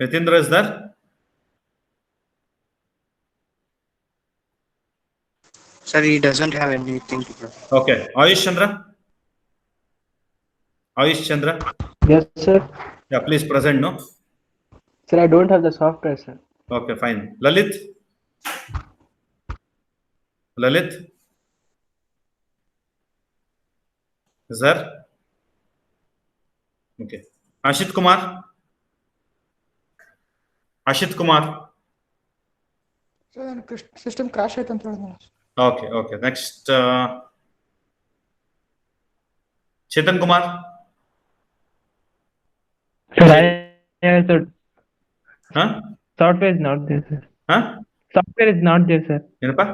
Nitindra is there? Sir, he doesn't have anything to present. Okay. Ayush Chandra? Ayush Chandra? Yes, sir. Yeah, please present, no? Sir, I don't have the software, sir. Okay, fine. Lalit? Lalit? Is there? Okay. Ashit Kumar? Ashit Kumar? System crash ಆಯ್ತು ಅಂತ ಹೇಳಿದ್ನಲ್ಲ. Okay, okay. Next, Chetan Kumar? Sir, I also Huh? software is not there, sir. Huh? Software is not there, sir. ಏನಪ್ಪ?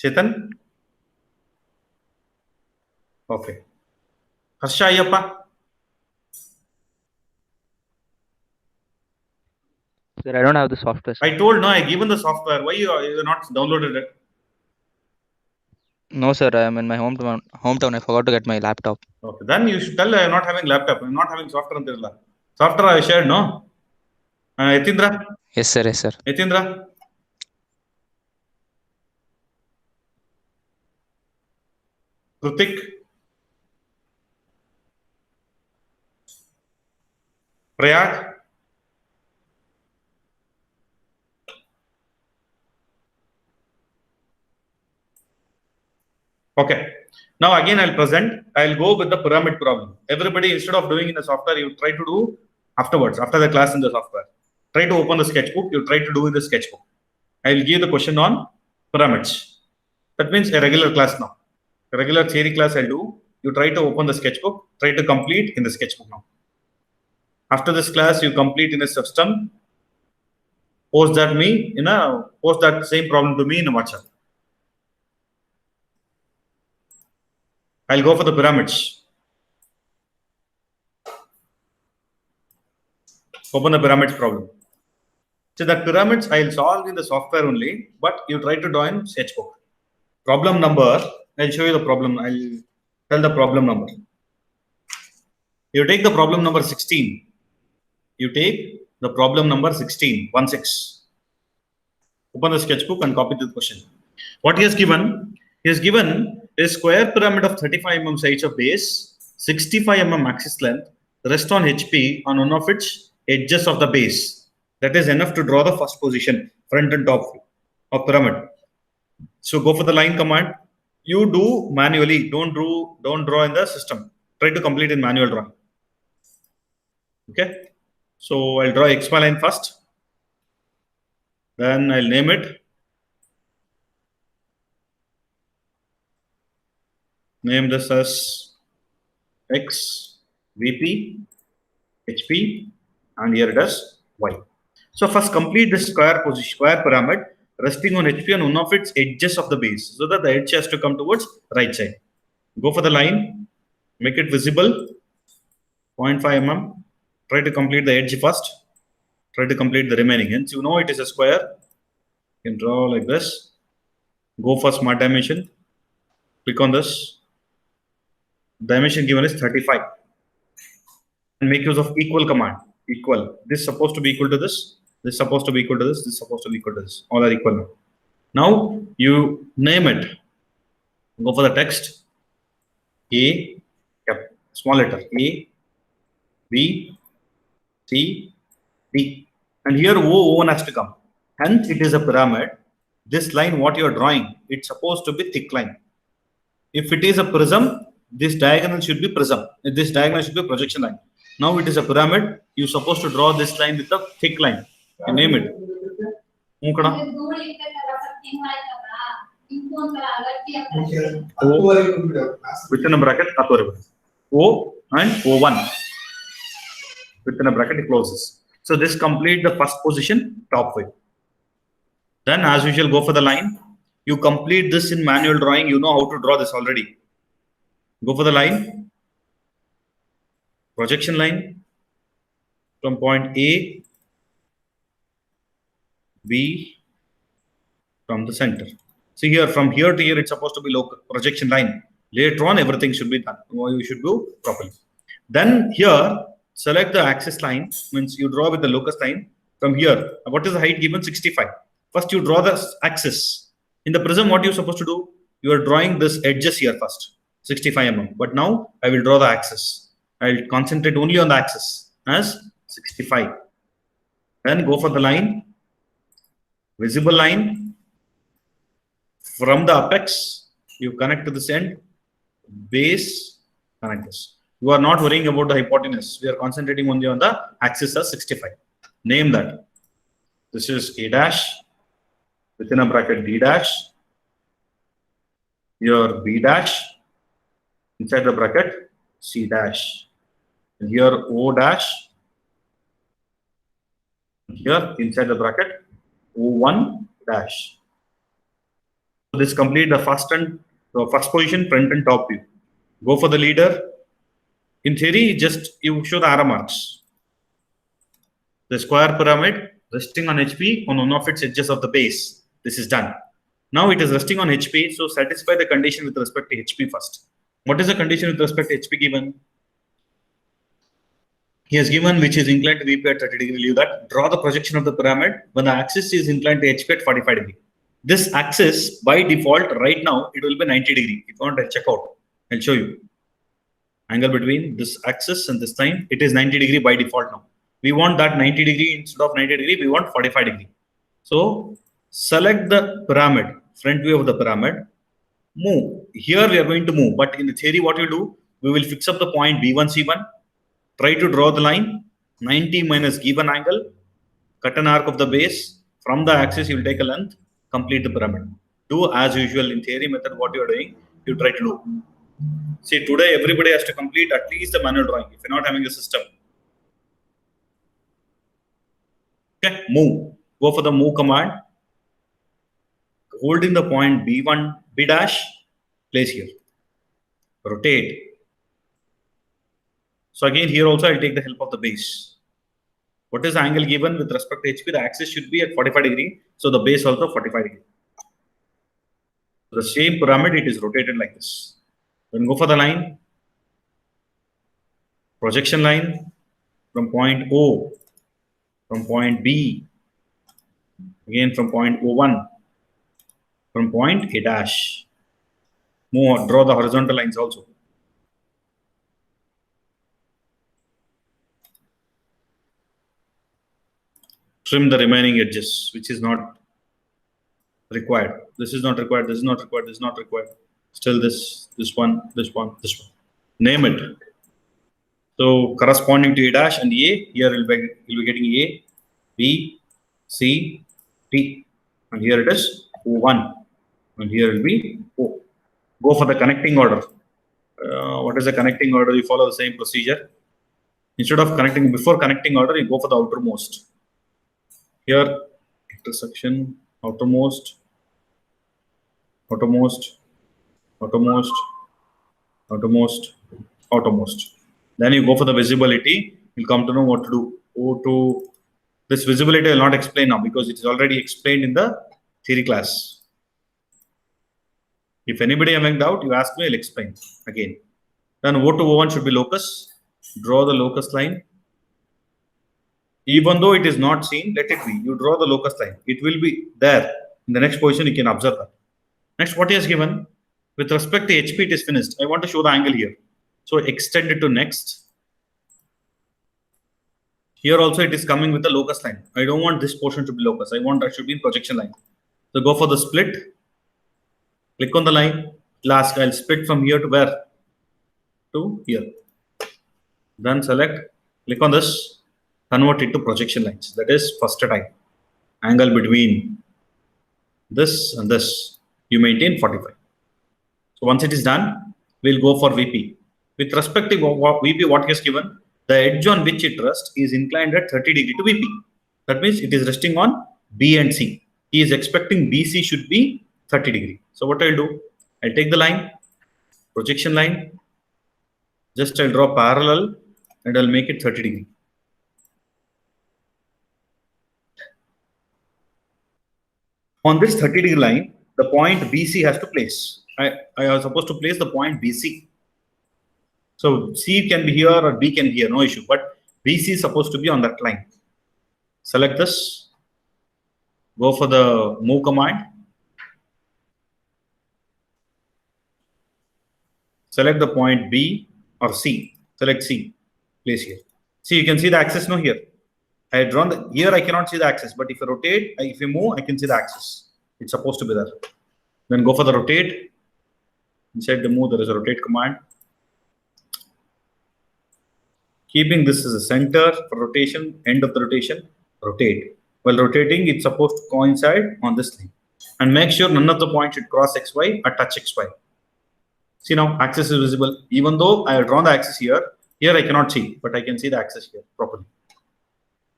Chetan? Okay. Harsha Ayyappa? Sir, I don't have the software. Sir. I told no, I given the software. Why you not downloaded it? No, sir, I am in my hometown. I forgot to get my laptop. Okay, then you should tell I am not having laptop. I am not having software ಅಂತಿರಲ್ಲ. Software I shared, no? Yatindra? Yes, sir. Yes, sir. Yatindra? Krutik? Prayag? Okay. Now again I'll present. I'll go with the pyramid problem. Everybody, instead of doing in the software, you try to do afterwards, after the class in the software. Try to open the sketchbook. You try to do in the sketchbook. I'll give the question on pyramids. That means a regular class now. A regular theory class I'll do. You try to open the sketchbook. Try to complete in the sketchbook now. After this class, you complete in a system. Post that same problem to me in a WhatsApp. I'll go for the pyramids. Open the pyramids problem. So that pyramids I'll solve in the software only, but you try to draw in sketchbook. Problem number, I'll show you the problem. I'll tell the problem number. You take the problem number 16. You take the problem number 16, 16. Open the sketchbook and copy the question. What he has given? He has given a square pyramid of 35 mm size of base, 65 mm axis length, rest on HP on one of its edges of the base. That is enough to draw the first position, front and top of pyramid. So go for the line command. You do manually. Don't draw in the system. Try to complete in manual drawing. Okay. So I'll draw XY line first. Then I'll name it. Name this as X, VP, HP, and here it is Y. So first complete this square pyramid resting on HP on one of its edges of the base, so that the edge has to come towards right side. Go for the line, make it visible, 0.5 mm. Try to complete the edge first. Try to complete the remaining ends. You know it is a square. You can draw like this. Go for smart dimension. Click on this. Dimension given is 35. And make use of equal command. Equal. This is supposed to be equal to this. This is supposed to be equal to this. This is supposed to be equal to this. All are equal now. Now you name it. Go for the text. A, small letter A, B, C, D. And here O1 has to come. Hence it is a pyramid. This line what you are drawing, it's supposed to be thick line. If it is a prism, this diagonal should be prism. This diagonal should be projection line. Now it is a pyramid. You're supposed to draw this line with a thick line. You name it. Within a bracket, O and O1. Within a bracket, it closes. So this complete the first position, top way. Then as usual, go for the line. You complete this in manual drawing. You know how to draw this already. Go for the line. Projection line from point A, B, from the center. See here, from here to here, it's supposed to be local projection line. Later on, everything should be done. You should do properly. Then here, select the axis line, means you draw with the locus line from here. What is the height given? 65. First, you draw the axis. In the prism, what you're supposed to do? You are drawing this edges here first, 65 mm. But now I will draw the axis. I will concentrate only on the axis as 65. Then go for the line, visible line. From the apex, you connect to this end, base, connect this. You are not worrying about the hypotenuse. We are concentrating only on the axis as 65. Name that. This is A dash, within a bracket D dash, here B dash, inside the bracket C dash, and here O dash, here inside the bracket O1 dash. So this complete the first position, front and top view. Go for the leader. In theory, just you show the arrow marks. The square pyramid resting on HP on one of its edges of the base. This is done. Now it is resting on HP, so satisfy the condition with respect to HP first. What is the condition with respect to HP given? He has given which is inclined to VP at 30 degree. Leave that. Draw the projection of the pyramid when the axis is inclined to HP at 45 degree. This axis by default right now it will be 90 degree. If you want to check out, I'll show you. Angle between this axis and this line, it is 90 degree by default now. We want that 90 degree instead of 90 degree, we want 45 degree. So select the pyramid, front view of the pyramid, move. Here we are going to move, but in the theory, what we do, we will fix up the point B1, C1, try to draw the line, 90 minus given angle, cut an arc of the base. From the axis, you will take a length, complete the pyramid. Do as usual in theory method, what you are doing, you try to do. See, today everybody has to complete at least the manual drawing if you're not having a system. Okay, move. Go for the move command. Holding the point B1, B dash, place here. Rotate. So again, here also I'll take the help of the base. What is the angle given with respect to HP? The axis should be at 45 degree. So the base also 45 degree. The same pyramid, it is rotated like this. Then go for the line. Projection line from point O, from point B, again from point O1, from point A dash. Move on, draw the horizontal lines also. Trim the remaining edges, which is not required. This is not required, this is not required, this is not required. Still this one, this one, this one. Name it. So corresponding to A dash and A, here you'll be getting A, B, C, T. And here it is O1. And here will be O. Go for the connecting order. What is the connecting order? You follow the same procedure. Instead of connecting, before connecting order, you go for the outermost. Here, intersection, outermost, outermost, outermost, outermost, outermost. Then you go for the visibility. You'll come to know what to do. O2. This visibility I will not explain now because it is already explained in the theory class. If anybody having doubt, you ask me, I'll explain again. Then O2, O1 should be locus. Draw the locus line. Even though it is not seen, let it be. You draw the locus line. It will be there. In the next position, you can observe that. Next, what he has given? With respect to HP, it is finished. I want to show the angle here. So extend it to next. Here also it is coming with the locus line. I don't want this portion to be locus. I want that should be in projection line. So go for the split. Click on the line. Last, I'll split from here to where? To here. Then select. Click on this. Convert it to projection lines. That is first time. Angle between this and this. You maintain 45. So once it is done, we'll go for VP. With respect to VP, what is given? The edge on which it rests is inclined at 30 degree to VP. That means it is resting on B and C. He is expecting BC should be 30 degree. So what I'll do? I'll take the line, projection line. Just I'll draw parallel and I'll make it 30 degree. On this 30 degree line, the point BC has to place. I was supposed to place the point BC. So C can be here or B can be here, no issue. But BC is supposed to be on that line. Select this. Go for the move command. Select the point B or C. Select C. Place here. See, you can see the axis now here. I had drawn the, here I cannot see the axis, but if you rotate, if you move, I can see the axis. It's supposed to be there. Then go for the rotate. Inside the move, there is a rotate command. Keeping this as a center for rotation, end of the rotation, rotate. While rotating, it's supposed to coincide on this line. And make sure none of the points should cross XY or touch XY. See now, axis is visible. Even though I have drawn the axis here, here I cannot see, but I can see the axis here properly.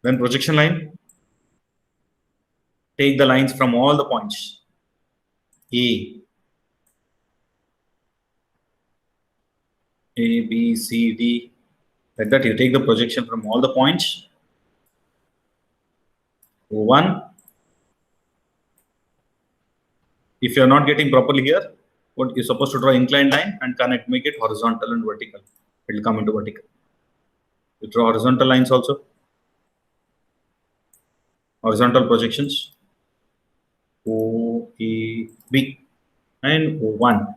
Then projection line. Take the lines from all the points. A, B, C, D. Like that, you take the projection from all the points. 1. If you are not getting properly here, what you're supposed to draw inclined line and connect, make it horizontal and vertical. It will come into vertical. You draw horizontal lines also. Horizontal projections. O, A, B, and O1.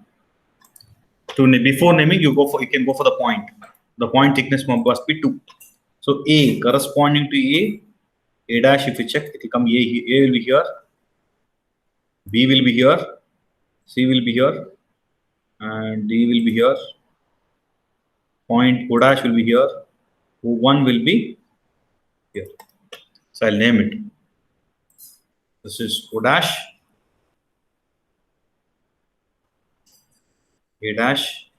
Before naming, you can go for the point. The point thickness must be 2. So A corresponding to A dash, if you check, it will come A will be here, B will be here, C will be here, and D will be here. Point O dash will be here, O1 will be here. So I'll name it. This is O dash, A dash,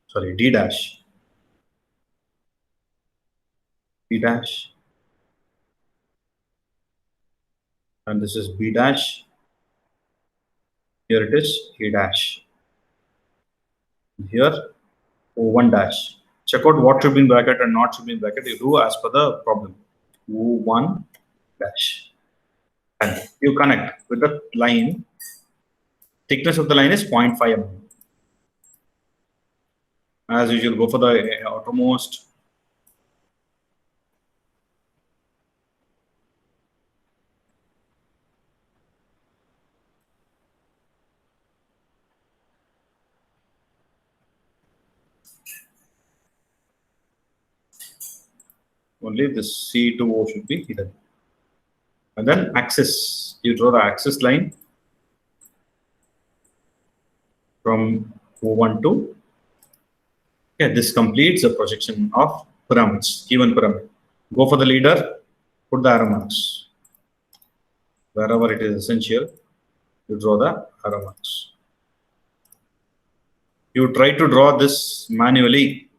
sorry, D dash, B dash, and this is B dash. Here it is, A dash. Here, O1 dash. Check out what should be in bracket and not should be in bracket. You do as per the problem. O1 dash. And you connect with the line. Thickness of the line is 0.5 mm. As usual, go for the outermost. Only this C to O should be hidden. And then axis. You draw the axis line from O1 to. Okay, this completes the projection of pyramids, given pyramid. Go for the leader, put the arrow marks. Wherever it is essential, you draw the arrow marks. You try to draw this manually.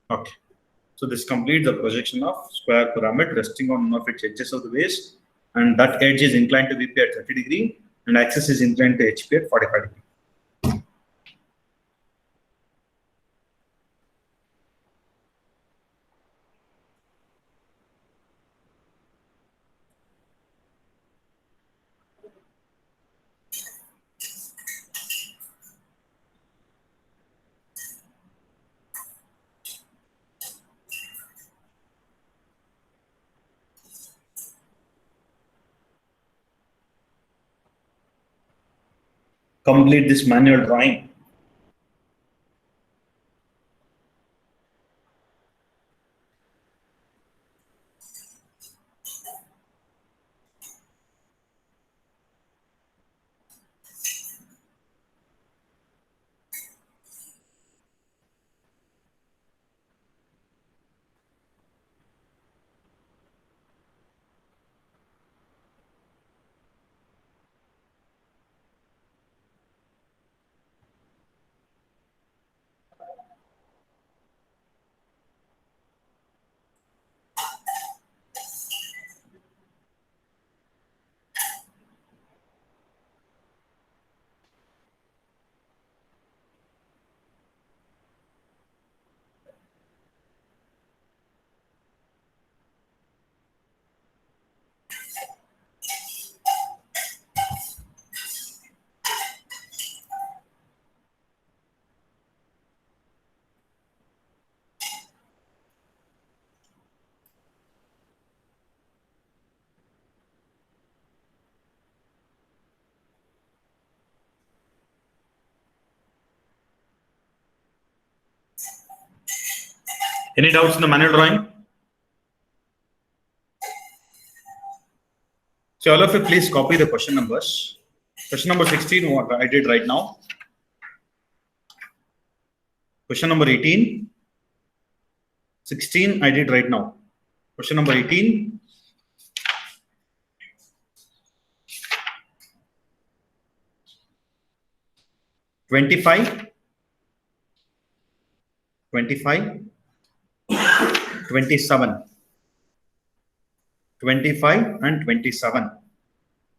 Okay. So this completes the projection of square pyramid resting on one of its edges of the base, and that edge is inclined to VP at 30 degree and axis is inclined to HP at 45 degree. Complete this manual drawing. Any doubts in the manual drawing? So all of you please copy the question numbers. Question number 16, what I did right now. Question number 18. 16, I did right now. Question number 18. $25, 25, 27, 25 and 27.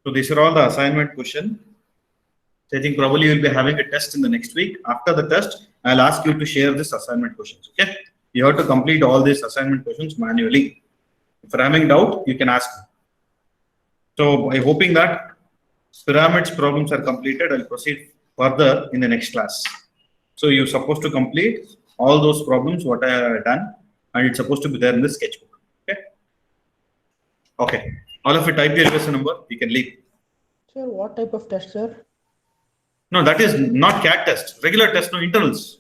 So these are all the assignment question. So I think probably you'll be having a test in the next week. After the test, I'll ask you to share this assignment questions. Okay, you have to complete all these assignment questions manually. If you're having doubt, you can ask me. So by hoping that pyramids problems are completed, I'll proceed further in the next class. So you're supposed to complete all those problems what I have done, and it's supposed to be there in the sketchbook. Okay. Okay. All of you type your lesson number. You can leave. Sir, what type of test, sir? No, that is not CAT test. Regular test, no internals.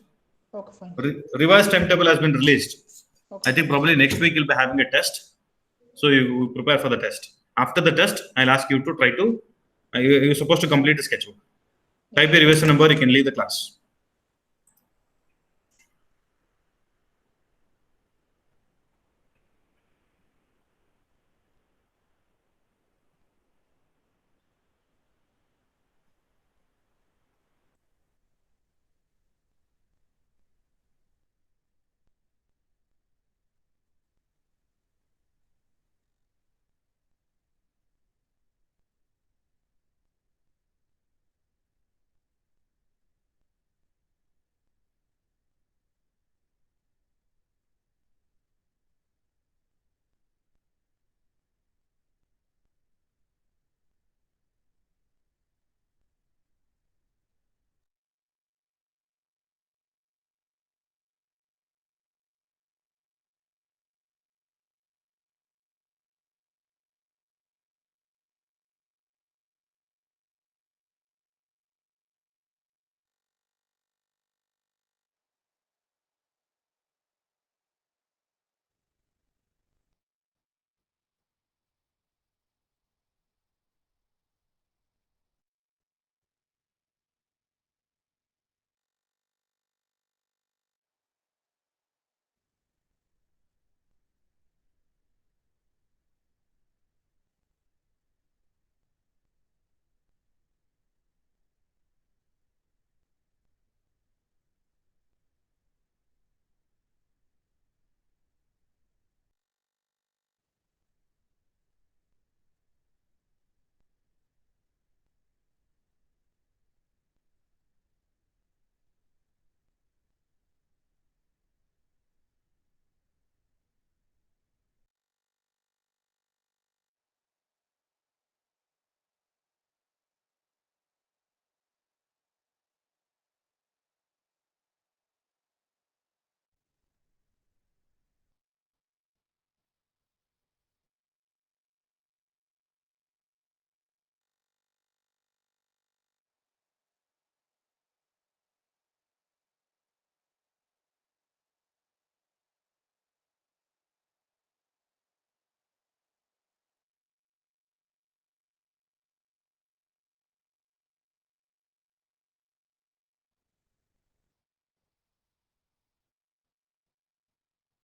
Okay, fine. Revised timetable has been released. Okay. I think probably next week you'll be having a test. So you prepare for the test. After the test, I'll ask you to try to. You're supposed to complete the sketchbook. Type your revision number. You can leave the class.